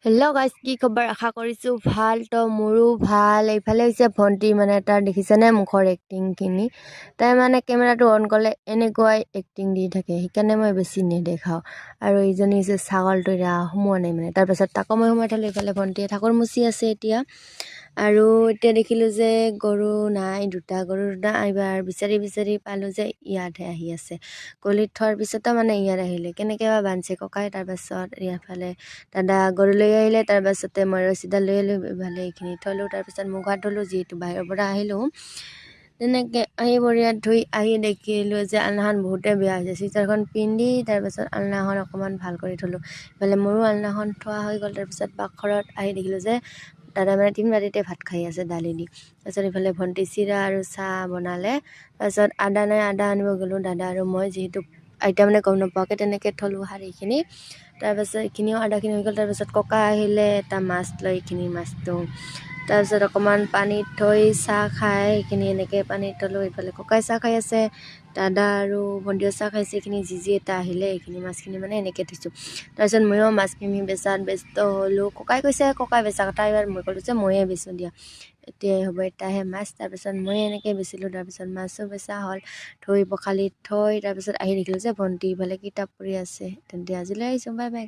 Hello' guys, কি খবৰ? আশা কৰিছোঁ ভাল। তো মোৰো ভাল। এইফালে হৈছে ভণ্টি, মানে তাৰ দেখিছেনে মুখৰ এক্টিংখিনি। তাই মানে কেমেৰাটো অন কৰিলে এনেকুৱাই এক্টিং দি থাকে, সেইকাৰণে মই বেছি নেদেখাওঁ। আৰু এইজনী হৈছে ছাগলটো, এতিয়া সোমোৱা নাই মানে। তাৰপাছত তাকো মই সোমাই থ'লোঁ। এইফালে ভণ্টিয়ে ঠাকুৰ মুচি আছে এতিয়া। আৰু এতিয়া দেখিলোঁ যে গৰু নাই, দুটা এইবাৰ বিচাৰি বিচাৰি পালোঁ যে ইয়াতহে আহি আছে। গলিত থোৱাৰ পিছতো মানে ইয়াত আহিলে, কেনেকৈ বা বান্ধিছে ককাই। তাৰপাছত ইয়াৰফালে দাদা গৰু লৈ আহিলে, তাৰপাছতে মই ৰছীডাল লৈ আহিলোঁ, ইফালে এইখিনি থ'লোঁ। তাৰপিছত মুখ হাত ধুলোঁ, যিহেতু বাহিৰৰ পৰা আহিলোঁ। তেনেকৈ আহি ভৰিয়াত ধুই আহি দেখিলোঁ যে আলনাখন বহুতে বেয়া হৈছে। চিচাৰখন পিন্ধি তাৰপাছত আলনাখন অকণমান ভাল কৰি থ'লোঁ। ইফালে মোৰো আলনাখন থোৱা হৈ গ'ল। তাৰপিছত পাকঘৰত আহি দেখিলোঁ যে দাদা মানে 3 বাতিতে ভাত খাই আছে দালি দি। তাৰপিছত ইফালে ভণ্টি চিৰা আৰু চাহ বনালে। তাৰপিছত আদা নাই, আদা আনিব গ'লোঁ দাদা আৰু মই, যিহেতু আইতা মানে গম নোপোৱাকৈ তেনেকৈ থ'লোঁ শাৰীখিনি। তাৰপাছত এইখিনিও আদাখিনি হৈ গ'ল। তাৰপাছত ককা আহিলে এটা মাছ লৈ, এইখিনি মাছটো তাৰপিছত অকণমান পানীত থৈ চাহ খাই, সেইখিনি এনেকৈ পানীত থ'লোঁ। এইফালে ককাই চাহ খাই আছে, দাদা আৰু ভণ্টিও চাহ খাইছে। এইখিনি জিজি এটা আহিলে, এইখিনি মাছখিনি মানে এনেকৈ থৈছোঁ। তাৰপিছত ময়ো মাছখিনি বেচাত ব্যস্ত হ'লোঁ। ককাই কৈছে ককাই বেচা কথা, এইবাৰ মই ক'লোঁ যে ময়ে বেচোঁ দিয়া, এতিয়াই হ'ব, এটাহে মাছ। তাৰপিছত ময়ে এনেকৈ বেচিলোঁ। তাৰপিছত মাছো বেচা হ'ল। ধুই পখালি থৈ তাৰপিছত আহি দেখিলোঁ যে ভণ্টি ইফালে কিতাপ পঢ়ি আছে। তেন্তে আজিলৈ আহিছোঁ, বাই বাই।